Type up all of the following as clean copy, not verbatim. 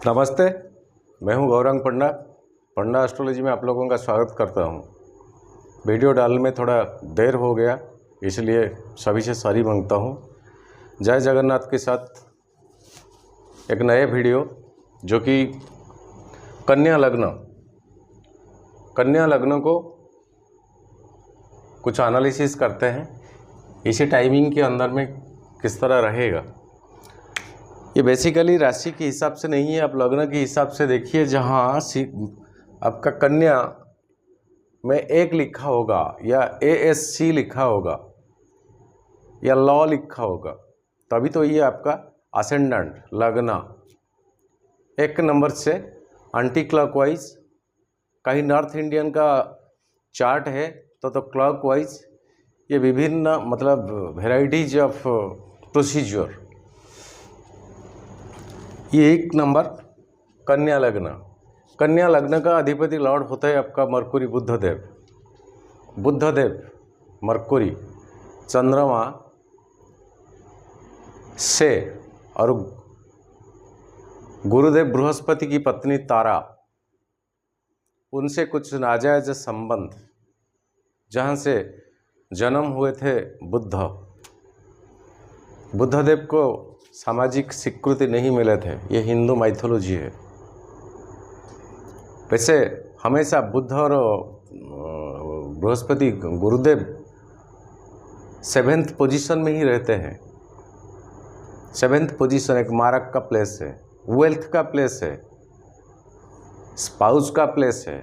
नमस्ते। मैं हूं गौरांग पंडा। पंडा एस्ट्रोलॉजी में आप लोगों का स्वागत करता हूं। वीडियो डालने में थोड़ा देर हो गया, इसलिए सभी से सॉरी मांगता हूं। जय जगन्नाथ के साथ एक नए वीडियो जो कि कन्या लग्न को कुछ एनालिसिस करते हैं। इसी टाइमिंग के अंदर में किस तरह रहेगा, ये बेसिकली राशि के हिसाब से नहीं है, आप लग्न के हिसाब से देखिए। जहाँ आपका कन्या में एक लिखा होगा या ASC लिखा होगा या लॉ लिखा होगा, तभी तो ये आपका असेंडेंट लग्न एक नंबर से एंटी क्लॉकवाइज। कहीं नॉर्थ इंडियन का चार्ट है तो क्लॉकवाइज। ये विभिन्न मतलब वेराइटीज ऑफ प्रोसीजर। ये एक नंबर कन्या लग्न का अधिपति लॉर्ड होता है आपका मरकुरी बुद्धदेव मरकुरी चंद्रमा से, और गुरुदेव बृहस्पति की पत्नी तारा, उनसे कुछ नाजायज संबंध, जहाँ से जन्म हुए थे बुद्धदेव को सामाजिक स्वीकृति नहीं मिले थे। ये हिंदू माइथोलॉजी है। वैसे हमेशा बुद्ध और बृहस्पति गुरुदेव 7th पोजीशन में ही रहते हैं। 7th पोजीशन एक मारक का प्लेस है, वेल्थ का प्लेस है, स्पाउस का प्लेस है,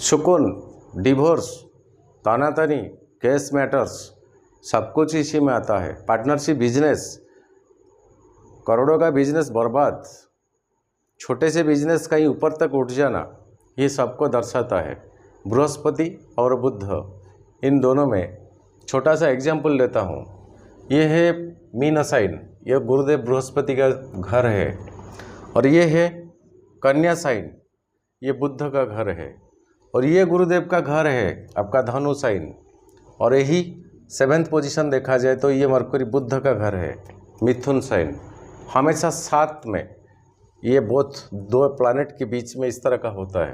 सुकून, डिवोर्स, तानातनी, केस मैटर्स, सब कुछ इसी में आता है। पार्टनरशिप, बिजनेस, करोड़ों का बिजनेस बर्बाद, छोटे से बिजनेस कहीं ऊपर तक उठ जाना, ये सबको दर्शाता है बृहस्पति और बुध। इन दोनों में छोटा सा एग्जाम्पल लेता हूँ। ये है मीन साइन, ये गुरुदेव बृहस्पति का घर है, और ये है कन्या साइन, ये बुध का घर है, और ये गुरुदेव का घर है आपका धनु साइन, और यही 7th पोजीशन देखा जाए तो ये मरकुरी बुध का घर है मिथुन साइन। हमेशा साथ में ये बोथ दो प्लैनेट के बीच में इस तरह का होता है।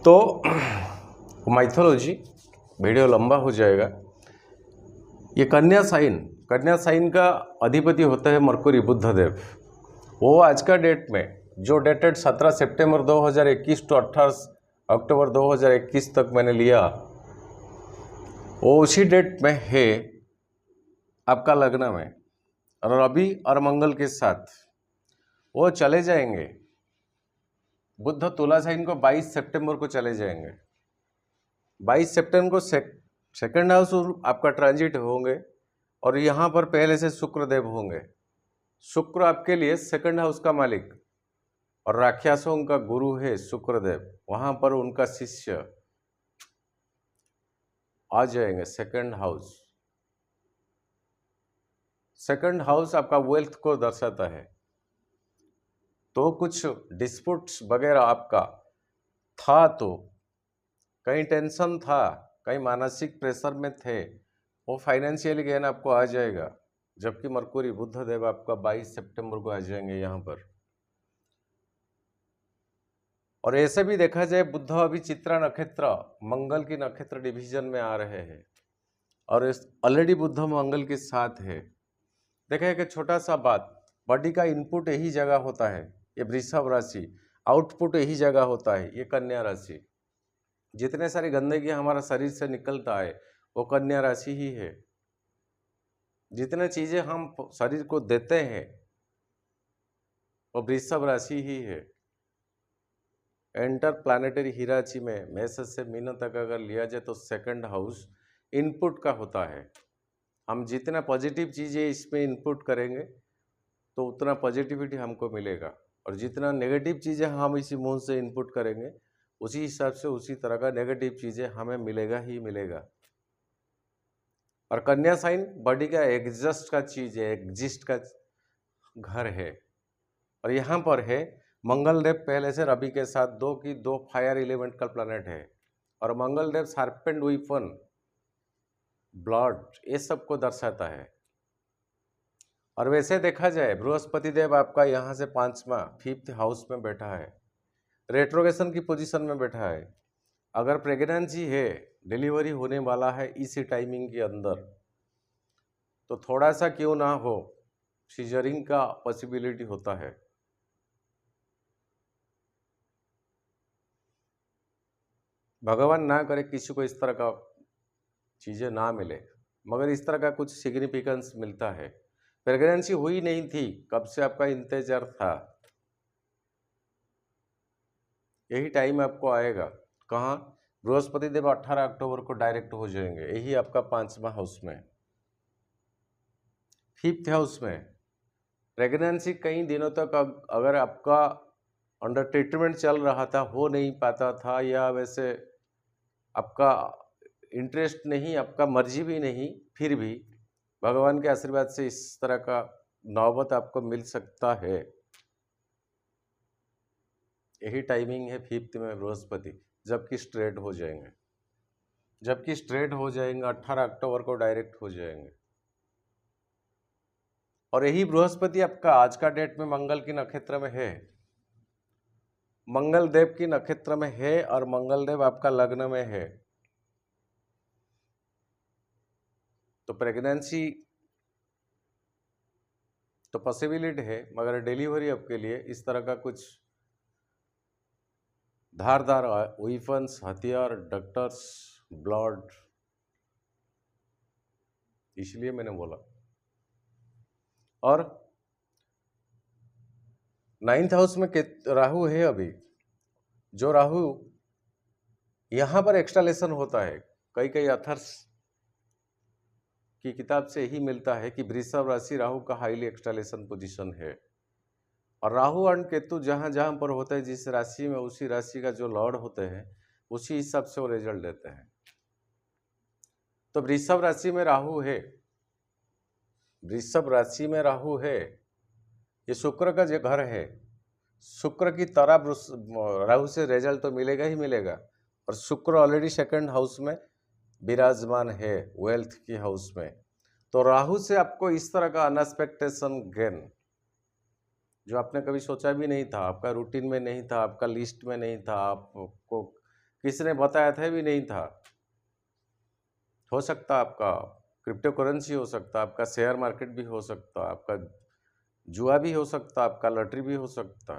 तो माइथोलॉजी वीडियो लंबा हो जाएगा। ये कन्या साइन का अधिपति होता है मरकुरी बुद्धदेव। वो आज का डेट में जो डेटेड 17 सितंबर 2021 to 18 अक्टूबर 2021 तक मैंने लिया, वो उसी डेट में है आपका लग्न में रवि और मंगल के साथ। वो चले जाएंगे, बुध तुला साइन को 22 सितंबर को चले जाएंगे। 22 सितंबर को सेकंड हाउस आपका ट्रांजिट होंगे, और यहाँ पर पहले से शुक्रदेव होंगे। शुक्र आपके लिए सेकंड हाउस का मालिक और राक्षसों का गुरु है शुक्रदेव। वहाँ पर उनका शिष्य आ जाएंगे। सेकंड हाउस आपका वेल्थ को दर्शाता है। तो कुछ डिस्प्यूट्स वगैरह आपका था, तो कहीं टेंशन था, कहीं मानसिक प्रेशर में थे, वो फाइनेंशियल गेन आपको आ जाएगा। जबकि मरकुरी बुद्धदेव आपका 22 सितंबर को आ जाएंगे यहाँ पर। और ऐसे भी देखा जाए, बुध अभी चित्रा नक्षत्र मंगल की नक्षत्र डिवीजन में आ रहे हैं, और ऑलरेडी बुध मंगल के साथ है। देखें कि छोटा सा बात, बॉडी का इनपुट यही जगह होता है, ये वृषभ राशि, आउटपुट यही जगह होता है, ये कन्या राशि। जितने सारी गंदगी हमारा शरीर से निकलता है वो कन्या राशि ही है। जितने चीजें हम शरीर को देते हैं वो वृषभ राशि ही है। एंटर प्लानिटरी हीराची में मेष से मीन तक अगर लिया जाए तो सेकंड हाउस इनपुट का होता है। हम जितना पॉजिटिव चीज़ें इसमें इनपुट करेंगे तो उतना पॉजिटिविटी हमको मिलेगा, और जितना नेगेटिव चीज़ें हम इसी मुंह से इनपुट करेंगे उसी हिसाब से उसी तरह का नेगेटिव चीज़ें हमें मिलेगा ही मिलेगा। और कन्या साइन बॉडी का एग्जिस्ट का चीज़ है, एग्जिस्ट का घर है। और यहाँ पर है मंगल देव पहले से रवि के साथ 2 की 2 फायर एलिमेंट का प्लैनेट है, और मंगल देव सर्पेंट वीपन, ब्लड, ये सब को दर्शाता है। और वैसे देखा जाए बृहस्पति देव आपका यहाँ से 5वां 5th हाउस में बैठा है, रेट्रोगेशन की पोजीशन में बैठा है। अगर प्रेगनेंसी है, डिलीवरी होने वाला है इसी टाइमिंग के अंदर, तो थोड़ा सा क्यों ना हो सीजरिंग का पॉसिबिलिटी होता है। भगवान ना करे किसी को इस तरह का चीज़ें ना मिले, मगर इस तरह का कुछ सिग्निफिकेंस मिलता है। प्रेगनेंसी हुई नहीं थी, कब से आपका इंतजार था, यही टाइम आपको आएगा। कहाँ? बृहस्पति देव 18 अक्टूबर को डायरेक्ट हो जाएंगे, यही आपका 5वां हाउस में, 5th हाउस में। प्रेगनेंसी कई दिनों तक अगर आपका अंडर ट्रीटमेंट चल रहा था, हो नहीं पाता था, या वैसे आपका इंटरेस्ट नहीं, आपका मर्जी भी नहीं, फिर भी भगवान के आशीर्वाद से इस तरह का नौबत आपको मिल सकता है। यही टाइमिंग है 5th में बृहस्पति, जबकि स्ट्रेट हो जाएंगे, 18 अक्टूबर को डायरेक्ट हो जाएंगे। और यही बृहस्पति आपका आज का डेट में मंगल की नक्षत्र में है, मंगल देव की नक्षत्र में है, और मंगल देव आपका लग्न में है। तो प्रेगनेंसी तो पॉसिबिलिटी है, मगर डिलीवरी आपके लिए इस तरह का कुछ धारदार वेपन्स, हथियार, डॉक्टर्स, ब्लड, इसलिए मैंने बोला। और 9th हाउस में राहु है अभी, जो राहु यहाँ पर एक्सटालेशन होता है। कई अथर्स की किताब से यही मिलता है कि वृषभ राशि राहु का हाईली एक्सटालेशन पोजीशन है, और राहु और केतु जहाँ जहाँ पर होते हैं, जिस राशि में, उसी राशि का जो लॉर्ड होते हैं, उसी हिसाब से वो रिजल्ट देते हैं। तो वृषभ राशि में राहु है, वृषभ राशि में राहु है, ये शुक्र का जो घर है, शुक्र की तरह राहु से रिजल्ट तो मिलेगा ही मिलेगा। और शुक्र ऑलरेडी 2nd हाउस में विराजमान है, वेल्थ की हाउस में। तो राहु से आपको इस तरह का अनएक्सपेक्टेशन गेन, जो आपने कभी सोचा भी नहीं था, आपका रूटीन में नहीं था, आपका लिस्ट में नहीं था, आपको किसी ने बताया था भी नहीं था। हो सकता आपका क्रिप्टो करेंसी हो सकता, आपका शेयर मार्केट भी हो सकता, आपका जुआ भी हो सकता, आपका लॉटरी भी हो सकता,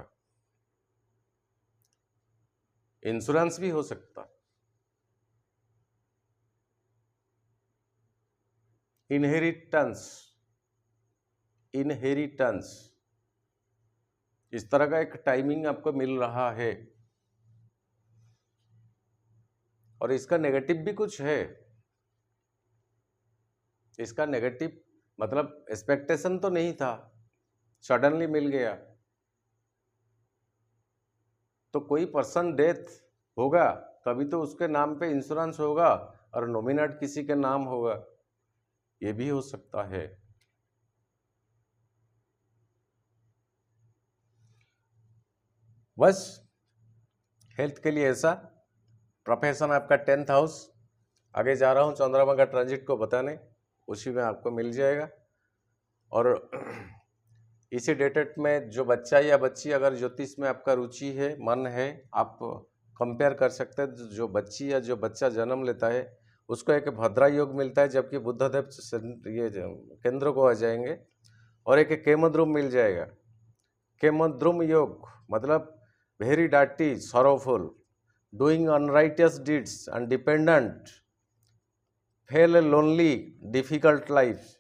इंश्योरेंस भी हो सकता, इनहेरिटेंस, इस तरह का एक टाइमिंग आपको मिल रहा है। और इसका नेगेटिव भी कुछ है, इसका नेगेटिव मतलब एक्सपेक्टेशन तो नहीं था, सडनली मिल गया। तो कोई पर्सन डेथ होगा, तभी तो उसके नाम पे इंश्योरेंस होगा, और नॉमिनेट किसी के नाम होगा, ये भी हो सकता है। बस हेल्थ के लिए ऐसा। प्रोफेशन आपका 10th हाउस, आगे जा रहा हूँ चंद्रमा का ट्रांजिट को बताने, उसी में आपको मिल जाएगा। और इसी डेटेट में जो बच्चा या बच्ची अगर ज्योतिष में आपका रुचि है, मन है, आप कंपेयर कर सकते हैं। जो बच्ची या जो बच्चा जन्म लेता है उसको एक भद्रा योग मिलता है, जबकि बुद्धदेव ये केंद्र को आ जाएंगे, और एक केमद्रुम मिल जाएगा। केमद्रुम योग मतलब very dirty, sorrowful, doing unrighteous deeds and dependent, fail lonely, difficult life.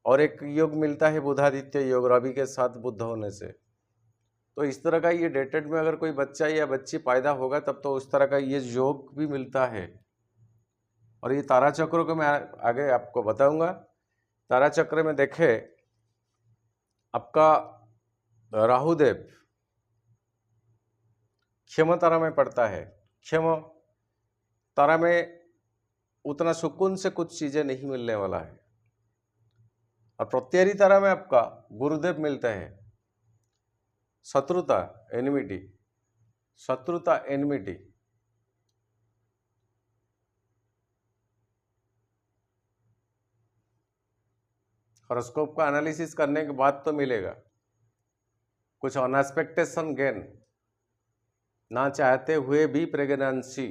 और एक योग मिलता है बुधादित्य योग, रवि के साथ बुध होने से। तो इस तरह का ये डेटेड में अगर कोई बच्चा या बच्ची पैदा होगा, तब तो उस तरह का ये योग भी मिलता है। और ये तारा चक्रों को मैं आगे आपको बताऊंगा। तारा चक्र में देखे, आपका राहुदेव क्षम तारा में पड़ता है। क्षम तारा में उतना सुकून से कुछ चीजें नहीं मिलने वाला है। और प्रत्येरी तारा में आपका गुरुदेव मिलता है। शत्रुता, एनिमिटी, शत्रुता, एनिमिटी। हॉरोस्कोप का एनालिसिस करने के बाद तो मिलेगा कुछ अनएक्सपेक्टेशन गेन, ना चाहते हुए भी प्रेगनेंसी,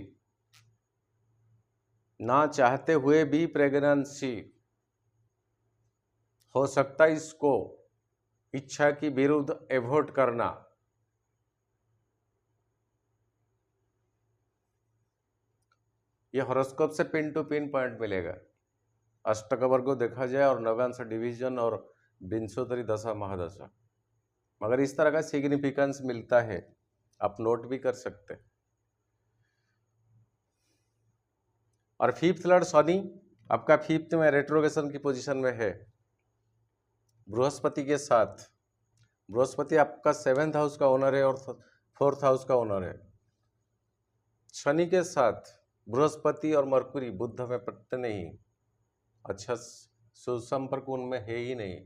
ना चाहते हुए भी प्रेगनेंसी हो सकता है, इसको इच्छा की विरुद्ध एवॉइड करना। ये हॉरोस्कोप से पिन टू पिन पॉइंट मिलेगा। अष्टक वर्ग देखा जाए और नवांश डिवीजन और विंशोत्तरी दशा महादशा, मगर इस तरह का सिग्निफिकेंस मिलता है, आप नोट भी कर सकते हैं। और फिफ्थ लॉर्ड शनि आपका फिफ्थ में रेट्रोगेशन की पोजीशन में है बृहस्पति के साथ। बृहस्पति आपका 7th हाउस का ओनर है और 4th हाउस का ओनर है। शनि के साथ बृहस्पति और मरकुरी बुध में पड़ते नहीं, अच्छा सुसंपर्क उनमें है ही नहीं।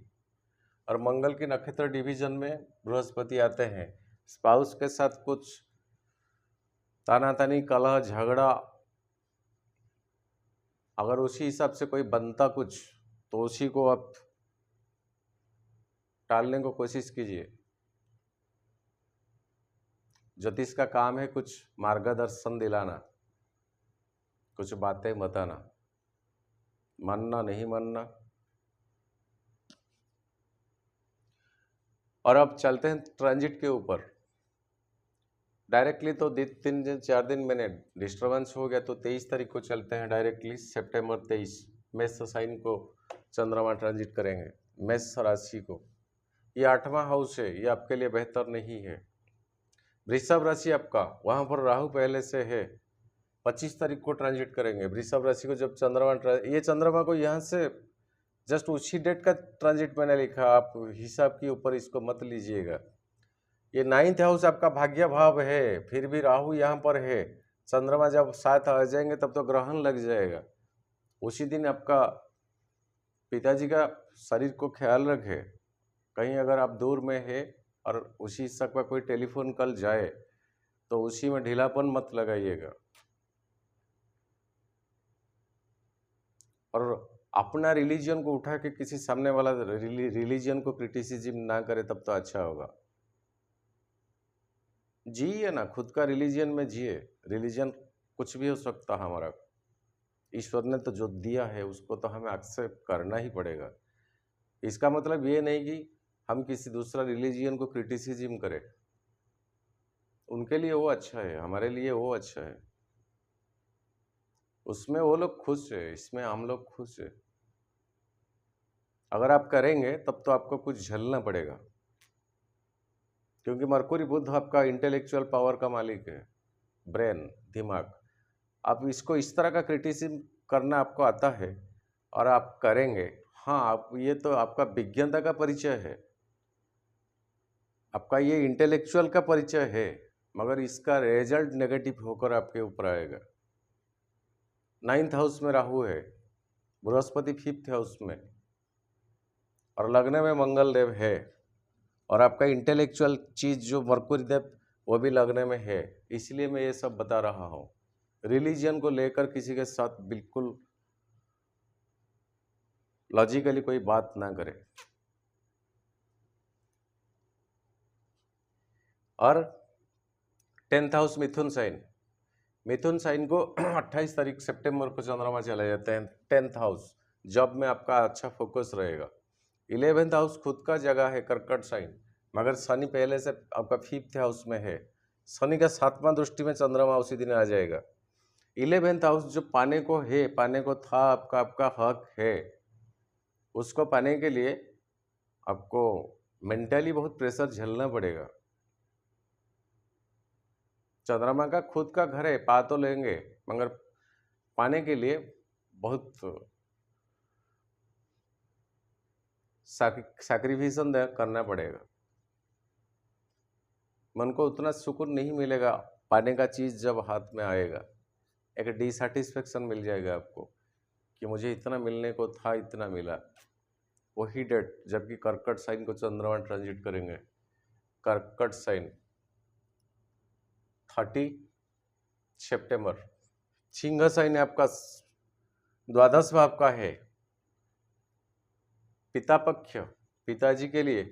और मंगल की नक्षत्र डिवीजन में बृहस्पति आते हैं, स्पाउस के साथ कुछ तानातानी कलह झगड़ा, अगर उसी हिसाब से कोई बनता कुछ तो उसी को आप टालने को कोशिश कीजिए। ज्योतिष का काम है कुछ मार्गदर्शन दिलाना, कुछ बातें बताना, मानना नहीं मानना। और अब चलते हैं ट्रांजिट के ऊपर। डायरेक्टली तो 3-4 दिन मैंने डिस्टर्बेंस हो गया, तो 23 तारीख को चलते हैं डायरेक्टली। सितंबर 23 मेष साइन को चंद्रमा ट्रांजिट करेंगे, मेष राशि को। ये 8वां हाउस है, ये आपके लिए बेहतर नहीं है। वृषभ राशि आपका, वहां पर राहु पहले से है, 25 तारीख को ट्रांजिट करेंगे वृषभ राशि को। जब चंद्रमा ये चंद्रमा को यहाँ से जस्ट उसी डेट का ट्रांजिट मैंने लिखा, आप हिसाब के ऊपर इसको मत लीजिएगा। ये 9th हाउस आपका भाग्य भाव है, फिर भी राहु यहाँ पर है। चंद्रमा जब साथ आ जाएंगे तब तो ग्रहण लग जाएगा। उसी दिन आपका पिताजी का शरीर को ख्याल रखे, कहीं अगर आप दूर में है और उसी हिस्सा का कोई टेलीफोन कॉल जाए तो उसी में ढीलापन मत लगाइएगा। और अपना रिलीजन को उठा के किसी सामने वाला रिलीजन को क्रिटिसिज्म ना करे तब तो अच्छा होगा। जिए ना, खुद का रिलीजन में जिए। रिलीजन कुछ भी हो सकता है हमारा, ईश्वर ने तो जो दिया है उसको तो हमें एक्सेप्ट करना ही पड़ेगा। इसका मतलब ये नहीं कि हम किसी दूसरा रिलीजन को क्रिटिसिज्म करें, उनके लिए वो अच्छा है, हमारे लिए वो अच्छा है। उसमें वो लोग खुश है, इसमें हम लोग खुश है। अगर आप करेंगे तब तो आपको कुछ झेलना पड़ेगा, क्योंकि मरकुरी बुध आपका इंटेलेक्चुअल पावर का मालिक है, ब्रेन, दिमाग। आप इसको इस तरह का क्रिटिसिज्म करना आपको आता है और आप करेंगे, हाँ, आप ये तो आपका विज्ञानता का परिचय है, आपका ये इंटेलेक्चुअल का परिचय है, मगर इसका रिजल्ट नेगेटिव होकर आपके ऊपर आएगा। 9th हाउस में राहु है, बृहस्पति 5th हाउस में, और लग्न में मंगल देव है, और आपका इंटेलेक्चुअल चीज जो मरकुरी देव वो भी लग्न में है। इसलिए मैं ये सब बता रहा हूँ। रिलीजन को लेकर किसी के साथ बिल्कुल लॉजिकली कोई बात ना करे। और 10th हाउस मिथुन साइन, मिथुन साइन को 28 तारीख सितंबर को चंद्रमा चले जाते हैं 10th हाउस। जॉब में आपका अच्छा फोकस रहेगा। 11th हाउस खुद का जगह है कर्कट साइन, मगर शनि पहले से आपका 5th हाउस में है। शनि का 7वां दृष्टि में चंद्रमा उसी दिन आ जाएगा। 11th हाउस जो पाने को है, पाने को था, आपका आपका हक है, उसको पाने के लिए आपको मेंटली बहुत प्रेशर झेलना पड़ेगा। चंद्रमा का खुद का घर है, पा तो लेंगे, मगर पाने के लिए बहुत सैक्रिफिशन करना पड़ेगा। मन को उतना सुकून नहीं मिलेगा पाने का चीज़ जब हाथ में आएगा। एक डिसैटिस्फैक्शन मिल जाएगा आपको कि मुझे इतना मिलने को था, इतना मिला। वही डेट जबकि कर्कट साइन को चंद्रमा ट्रांजिट करेंगे, कर्कट साइन 30 सितंबर। सिंह साइन आपका द्वादश भाव का है, पिता पक्ष, पिताजी के लिए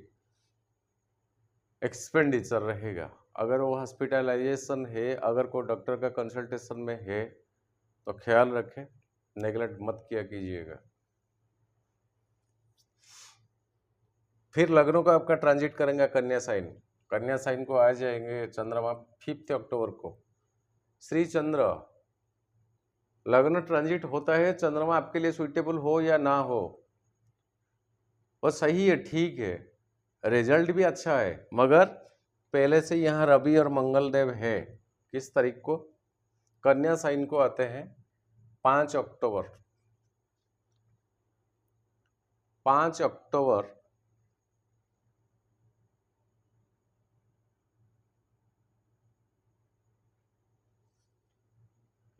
एक्सपेंडिचर रहेगा। अगर वो हॉस्पिटलाइजेशन है, अगर कोई डॉक्टर का कंसल्टेशन में है तो ख्याल रखें, नेगलेक्ट मत किया कीजिएगा। फिर लग्नों का आपका ट्रांजिट करेंगे कन्या साइन। कन्या साइन को आ जाएंगे चंद्रमा 5 अक्टूबर को। श्री चंद्र लग्न ट्रांजिट होता है, चंद्रमा आपके लिए सुइटेबल हो या ना हो, वो सही है, ठीक है, रिजल्ट भी अच्छा है, मगर पहले से यहाँ रवि और मंगल देव है। किस तारीख को? कन्या साइन को आते हैं 5 अक्टूबर। 5 अक्टूबर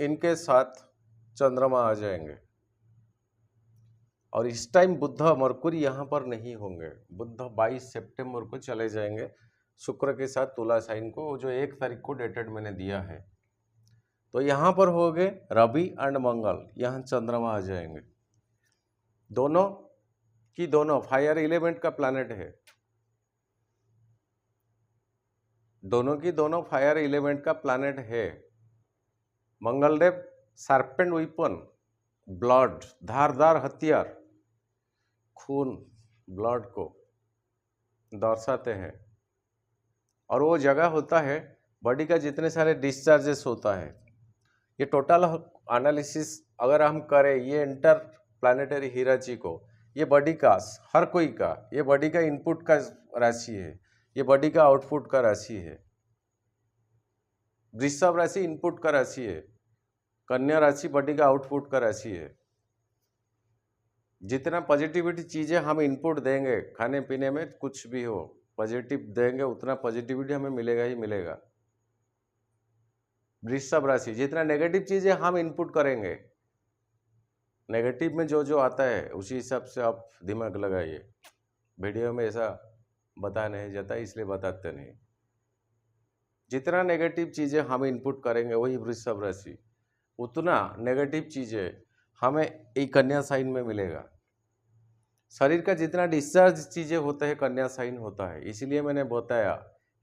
इनके साथ चंद्रमा आ जाएंगे। और इस टाइम बुध मरकुरी यहाँ पर नहीं होंगे। बुध 22 सितंबर को चले जाएंगे शुक्र के साथ तुला साइन को, जो 1 तारीख को डेटेड मैंने दिया है। तो यहाँ पर हो गए रवि एंड मंगल, यहाँ चंद्रमा आ जाएंगे। दोनों की दोनों फायर एलिमेंट का प्लैनेट है, दोनों की दोनों फायर एलिमेंट का प्लैनेट है। मंगलदेव सर्पेंट वेपन, ब्लड, धारदार हथियार, खून, ब्लड को दर्शाते हैं। और वो जगह होता है बॉडी का जितने सारे डिस्चार्जेस होता है। ये टोटल एनालिसिस अगर हम करें ये इंटर प्लानिटरी हिराची को, ये बॉडी का हर कोई का, ये बॉडी का इनपुट का राशि है, ये बॉडी का आउटपुट का राशि है। वृषभ राशि इनपुट का राशि है, कन्या राशि बॉडी का आउटपुट का राशि है। जितना पॉजिटिविटी चीज़ें हम इनपुट देंगे, खाने पीने में कुछ भी हो पॉजिटिव देंगे, उतना पॉजिटिविटी हमें मिलेगा ही मिलेगा। वृषभ राशि जितना नेगेटिव चीज़ें हम इनपुट करेंगे, नेगेटिव में जो जो आता है उसी हिसाब से आप दिमाग लगाइए। वीडियो में ऐसा बता नहीं जाता, इसलिए बताते नहीं। जितना नेगेटिव चीज़ें हम इनपुट करेंगे वही वृषभ राशि, उतना नेगेटिव चीज़ें हमें एक कन्या साइन में मिलेगा। शरीर का जितना डिस्चार्ज चीज़ें होते हैं कन्या साइन होता है। इसलिए मैंने बताया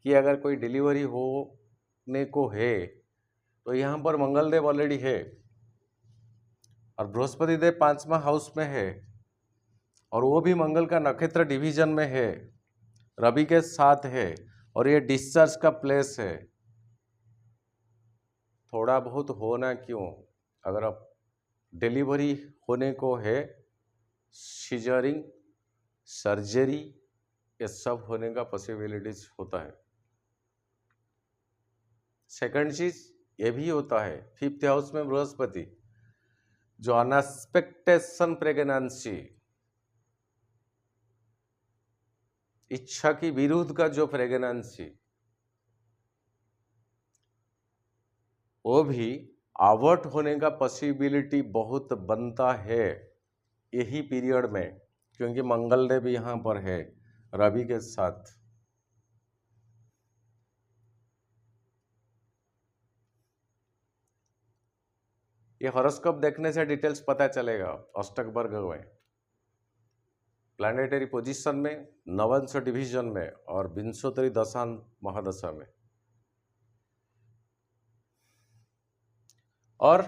कि अगर कोई डिलीवरी होने को है तो यहाँ पर मंगलदेव ऑलरेडी है और बृहस्पति देव 5वां हाउस में है, और वो भी मंगल का नक्षत्र डिवीजन में है, रवि के साथ है, और ये डिस्चार्ज का प्लेस है। थोड़ा बहुत होना क्यों, अगर आप डिलीवरी होने को है, सीजरिंग, सर्जरी, ये सब होने का पॉसिबिलिटीज होता है। सेकंड चीज ये भी होता है 5th हाउस में बृहस्पति, जो अनएक्सपेक्टेशन प्रेगनेंसी, इच्छा की विरुद्ध का जो प्रेगनेंसी, वो भी आवर्ट होने का पॉसिबिलिटी बहुत बनता है यही पीरियड में, क्योंकि मंगलदेव यहाँ पर है रवि के साथ। ये हॉरोस्कोप देखने से डिटेल्स पता चलेगा। अष्टक वर्ग में प्लैनेटरी पोजीशन में, नवंश डिवीजन में और विंशोत्तरी दशांत महादशा में। और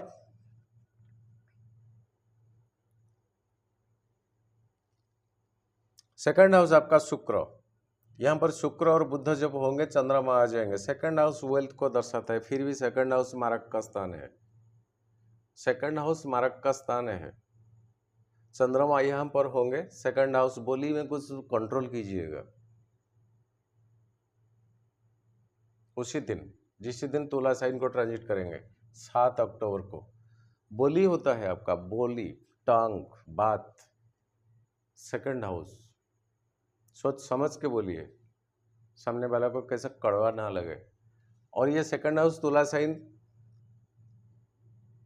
सेकंड हाउस आपका शुक्र, यहाँ पर शुक्र और बुध जब होंगे चंद्रमा आ जाएंगे। सेकंड हाउस वेल्थ को दर्शाता है, फिर भी सेकंड हाउस मारक का स्थान है। सेकंड हाउस मारक का स्थान है। चंद्रमा यहाँ पर होंगे सेकंड हाउस, बोली में कुछ कंट्रोल कीजिएगा। उसी दिन जिस दिन तुला साइन को ट्रांजिट करेंगे 7 अक्टूबर को, बोली होता है आपका, बोली, टांग, बात, सेकंड हाउस। सोच समझ के बोलिए, सामने वाला को कैसे कड़वा ना लगे। और ये सेकंड हाउस तुला साइन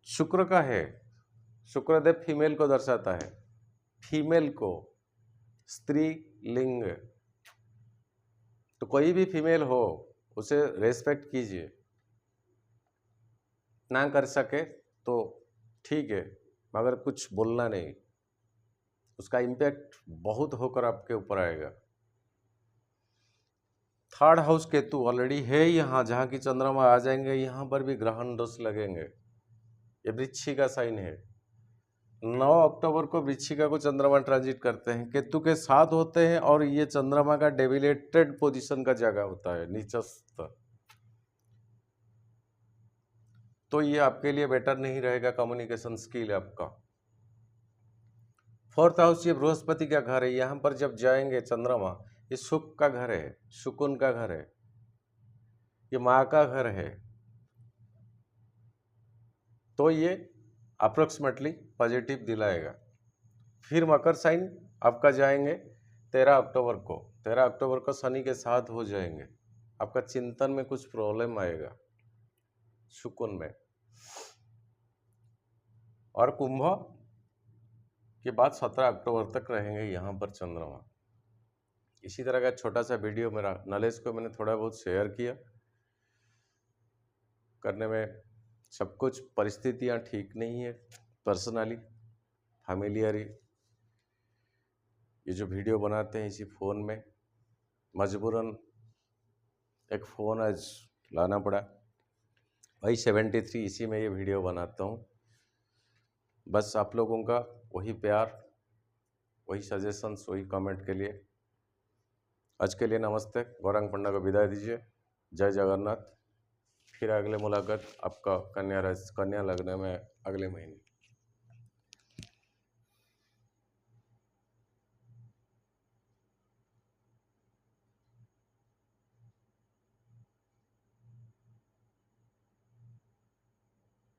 शुक्र का है। शुक्रदेव फीमेल को दर्शाता है, फीमेल को, स्त्री लिंग। तो कोई भी फीमेल हो उसे रेस्पेक्ट कीजिए, ना कर सके तो ठीक है, मगर कुछ बोलना नहीं। उसका इम्पैक्ट बहुत होकर आपके ऊपर आएगा। थर्ड हाउस केतु ऑलरेडी है यहाँ, जहाँ की चंद्रमा आ जाएंगे यहाँ पर भी ग्रहण दोष लगेंगे। ये वृश्चिक का साइन है। 9 अक्टूबर को वृश्चिका को चंद्रमा ट्रांजिट करते हैं, केतु के साथ होते हैं और ये चंद्रमा का डेबिलेटेड पोजीशन का जगह होता है, नीचस्थ। तो ये आपके लिए बेटर नहीं रहेगा, कम्युनिकेशन स्किल आपका। फोर्थ हाउस ये बृहस्पति का घर है, यहाँ पर जब जाएंगे चंद्रमा, ये सुख का घर है, सुकून का घर है, ये माँ का घर है। तो ये अप्रोक्सीमेटली पॉजिटिव दिलाएगा। फिर मकर साइन आपका जाएंगे 13 अक्टूबर को। 13 अक्टूबर को शनि के साथ हो जाएंगे, आपका चिंतन में कुछ प्रॉब्लम आएगा, सुकून में। और कुंभ के बाद 17 अक्टूबर तक रहेंगे यहाँ पर चंद्रमा। इसी तरह का छोटा सा वीडियो मेरा नॉलेज को मैंने थोड़ा बहुत शेयर किया। करने में सब कुछ परिस्थितियाँ ठीक नहीं है, पर्सनली फैमिलियरी ये जो वीडियो बनाते हैं इसी फ़ोन में, मजबूरन एक फ़ोन आज लाना पड़ा, वही 73 इसी में ये वीडियो बनाता हूँ। बस आप लोगों का वही प्यार, वही सजेशंस, वही कमेंट के लिए आज के लिए नमस्ते। गौरांग पंडा को विदाई दीजिए। जय जगन्नाथ। फिर अगले मुलाकात आपका कन्या लग्न में अगले महीने।